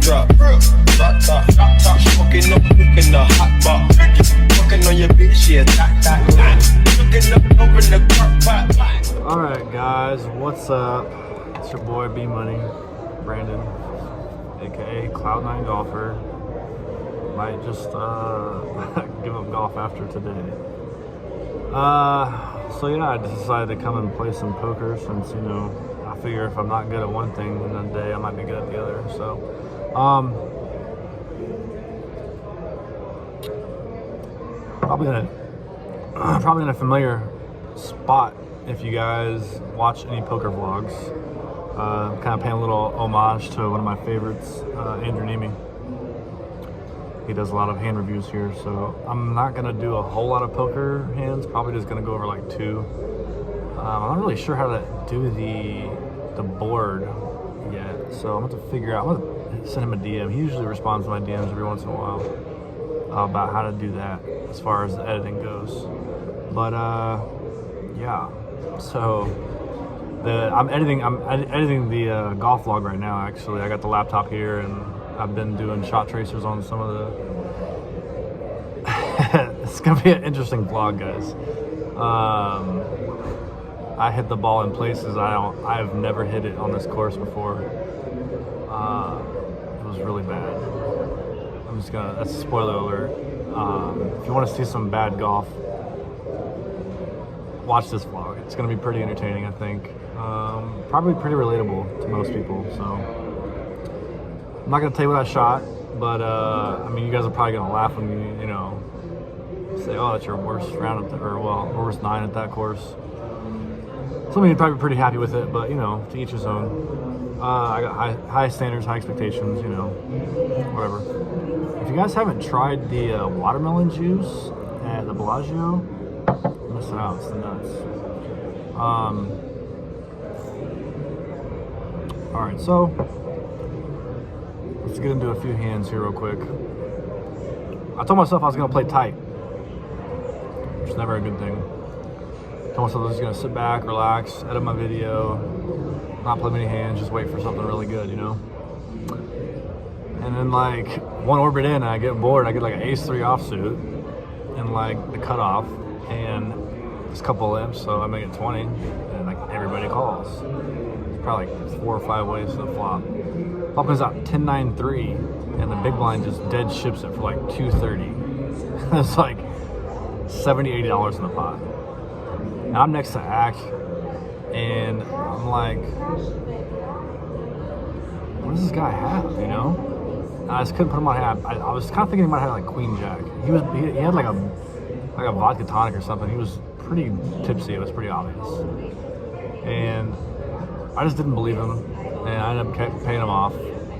drop. Drop top, smoking up, looking the hot box. Fucking on your bitch, yeah, that. Looking up over the crock pot. Alright guys, what's up? It's your boy B Money, Brandon, aka Cloud9 Golfer. Might just give up golf after today. So yeah, I just decided to come and play some poker since, you know, I figure if I'm not good at one thing in a day, I might be good at the other. So, probably in a familiar spot if you guys watch any poker vlogs. Kind of paying a little homage to one of my favorites, Andrew Nemi. He does a lot of hand reviews here, so I'm not gonna do a whole lot of poker hands. Probably just gonna go over like two. I'm not really sure how to do the board yet, so I'm gonna have to figure out. I'm gonna send him a DM. He usually responds to my DMs every once in a while about how to do that as far as the editing goes. But yeah. So I'm editing the golf vlog right now. Actually, I got the laptop here and I've been doing shot tracers on some of the. It's gonna be an interesting vlog, guys. I hit the ball in places I've never hit it on this course before. It was really bad. That's a spoiler alert. If you want to see some bad golf, watch this vlog. It's gonna be pretty entertaining, I think. Probably pretty relatable to most people. So I'm not gonna tell you what I shot, but I mean, you guys are probably gonna laugh when you know, say, "Oh, that's your worst round worst 9 at that course." Some of you are probably pretty happy with it, but you know, to each his own. I got high standards, high expectations, you know, whatever. If you guys haven't tried the watermelon juice at the Bellagio, you're missing out. It's the nuts. All right, so let's get into a few hands here real quick. I told myself I was gonna play tight, which is never a good thing. I told myself I was just gonna sit back, relax, edit my video, not play many hands, just wait for something really good, you know? And then like one orbit in, I get bored, I get like an ace-3 offsuit and like the cutoff and it's a couple limps, so I make it 20 and like everybody calls. It's probably like 4 or 5 ways to the flop. Flop comes out 10-9-3 and the big blind just dead ships it for like 230. It's like $70-$80 in the pot. And I'm next to Ack, and I'm like, what does this guy have, you know? And I just couldn't put him on hand. I was kind of thinking he might have like Queen Jack. He had like a vodka tonic or something. He was pretty tipsy. It was pretty obvious. And I just didn't believe him, and I ended up paying him off.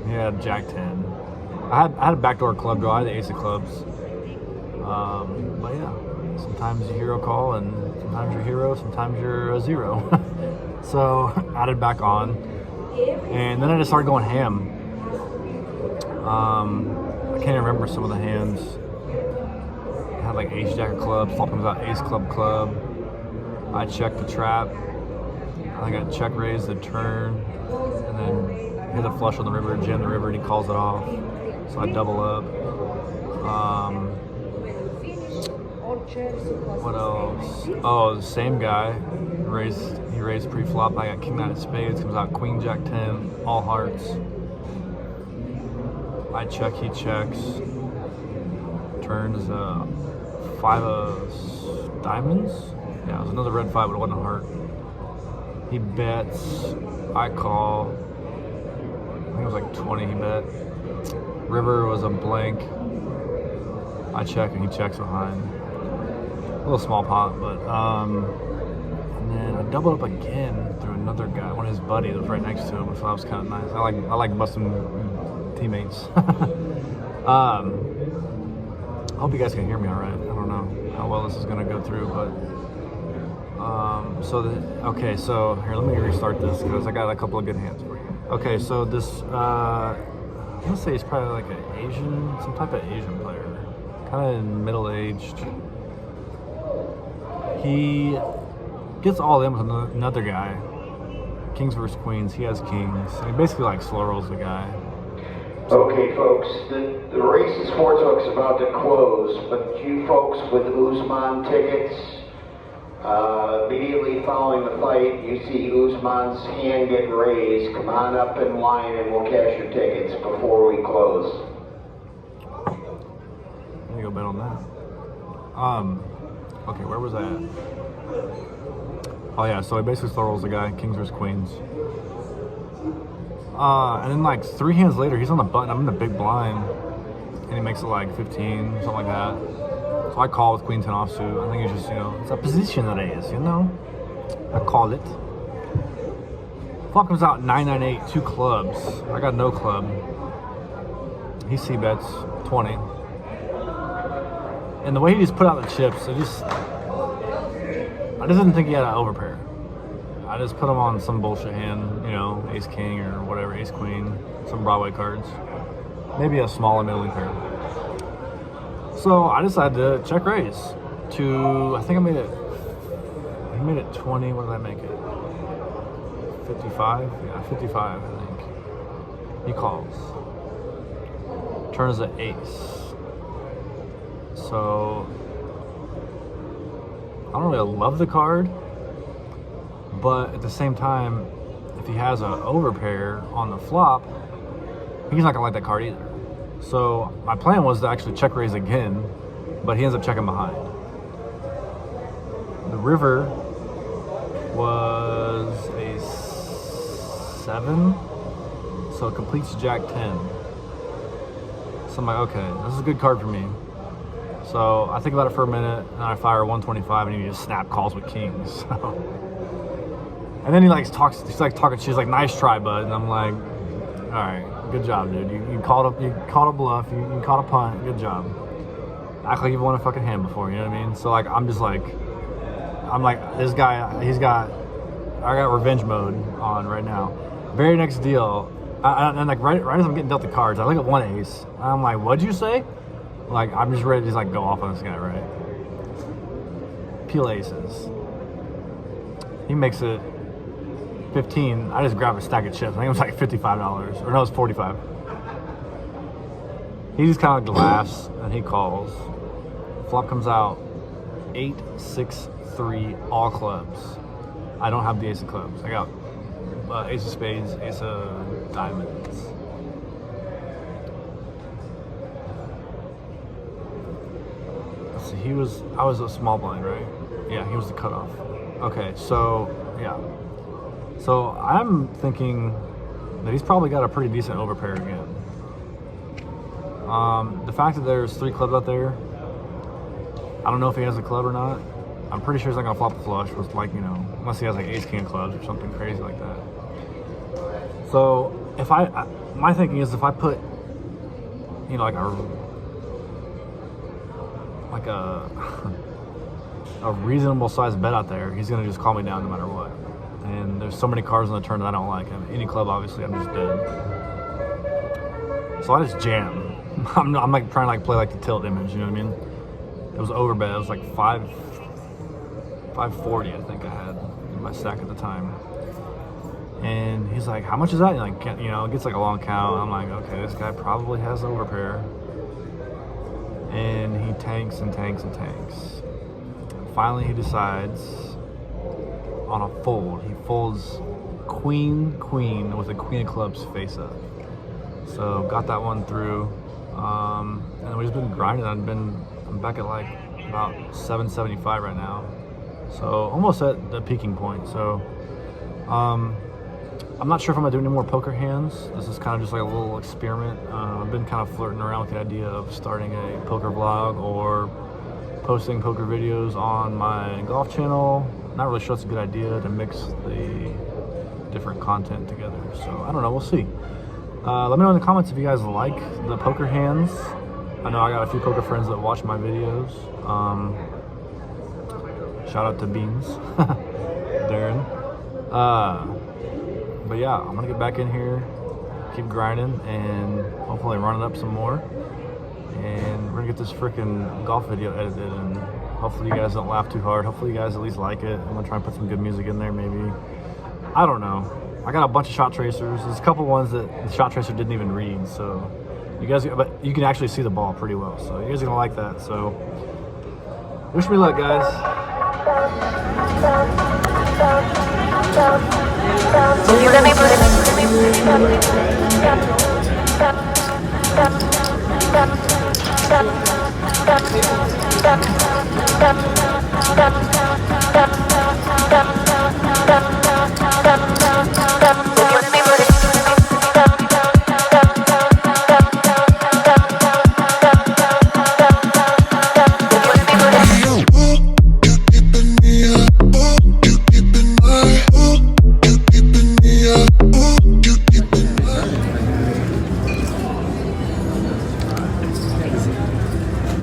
He had Jack 10. I had a backdoor club draw. I had the ace of clubs. But yeah, sometimes you hero call, and sometimes you're hero, sometimes you're a zero. So added back on, and then I just started going ham. I can't even remember some of the hands. I had like ace jack of clubs, flop comes out ace club. I checked the trap. I think I check raised the turn, and then hit a flush on the river, jam the river, and he calls it off. So I double up. What else? Oh, the same guy. He raised pre-flop. I got king 9 of spades. Comes out queen jack 10, all hearts. I check, he checks. Turns 5 of diamonds. Yeah, it was another red 5, but it wasn't a heart. He bets. I call. I think it was like 20 he bet. River was a blank. I check and he checks behind. A little small pot, but and then I doubled up again through another guy, one of his buddies that was right next to him, so that was kind of nice. I like busting teammates. I hope you guys can hear me all right. I don't know how well this is gonna go through, but okay, so here, let me restart this because I got a couple of good hands for you. Okay, so this I'm gonna say he's probably like some type of Asian player, kind of middle-aged. He gets all in with another guy. Kings versus queens. He has kings. And he basically like slow rolls the guy. Okay, folks, the Racing Sportsbook is about to close, but you folks with Usman tickets, immediately following the fight, you see Usman's hand get raised. Come on up in line and we'll cash your tickets before we close. Let me go bet on that. Okay, where was I at? Oh yeah, so he basically still rolls the guy, kings versus queens. And then like 3 hands later, he's on the button. I'm in the big blind, and he makes it like 15, something like that. So I call with queen 10 offsuit. I think it's just, it's a position raise, I call it. Flop comes out 998, 2 clubs. I got no club. He c-bets 20. And the way he just put out the chips, I just didn't think he had an overpair. I just put him on some bullshit hand, ace king or whatever, ace queen, some Broadway cards. Maybe a small and middling pair. So I decided to check raise to, I think he made it 20, what did I make it? 55? Yeah, 55, I think. He calls. Turns an ace. So I don't really love the card, but at the same time, if he has an overpair on the flop, he's not gonna like that card either. So my plan was to actually check raise again, but he ends up checking behind. The river was a 7, so it completes Jack 10. So I'm like, okay, this is a good card for me. So I think about it for a minute, and I fire 125, and he just snap calls with kings. So. And then he like talks. He's like talking. She's like, "Nice try, bud." And I'm like, "All right, good job, dude. You called a bluff. You caught a punt. Good job. Act like you've won a fucking hand before. You know what I mean?" So like, I'm like, this guy. I got revenge mode on right now. Very next deal, and like right as I'm getting dealt the cards, I look at 1 ace. I'm like, "What'd you say?" Like, I'm just ready to just like go off on this guy, right? Peel aces. He makes it 15. I just grabbed a stack of chips. I think it was like $55, or no, it's 45. He just kind of laughs and he calls. Flop comes out 8, 6, 3, all clubs. I don't have the ace of clubs. I got ace of spades, ace of diamonds. Let's see, I was a small blind, right? Yeah, he was the cutoff. Okay, so yeah. So I'm thinking that he's probably got a pretty decent overpair again. The fact that there's 3 clubs out there, I don't know if he has a club or not. I'm pretty sure he's not gonna flop a flush with like, unless he has like ace king of clubs or something crazy like that. So if my thinking is if I put, like a reasonable sized bet out there, he's gonna just call me down no matter what. And there's so many cards on the turn that I don't like. Any club, obviously, I'm just dead. So I just jam. I'm like trying to like play like the tilt image, you know what I mean? It was overbet. It was like 540, I think I had in my stack at the time. And he's like, "How much is that?" And like, it gets like a long count. I'm like, okay, this guy probably has the overpair. And he tanks and tanks and tanks. Finally, he decides on a fold. He folds queen with a queen of clubs face up. So got that one through. And we've just been grinding. I'm back at like about 775 right now. So almost at the peaking point. So I'm not sure if I'm gonna do any more poker hands. This is kind of just like a little experiment. I've been kind of flirting around with the idea of starting a poker vlog or posting poker videos on my golf channel. Not really sure it's a good idea to mix the different content together. So I don't know, we'll see. Let me know in the comments if you guys like the poker hands. I know I got a few poker friends that watch my videos. Shout out to Beans, Darren. But yeah, I'm gonna get back in here, keep grinding, and hopefully run it up some more. And we're gonna get this freaking golf video edited, and hopefully you guys don't laugh too hard. Hopefully you guys at least like it. I'm gonna try and put some good music in there, maybe. I don't know. I got a bunch of shot tracers. There's a couple ones that the shot tracer didn't even read, so You guys, but you can actually see the ball pretty well, so you guys are gonna like that. So, wish me luck, guys.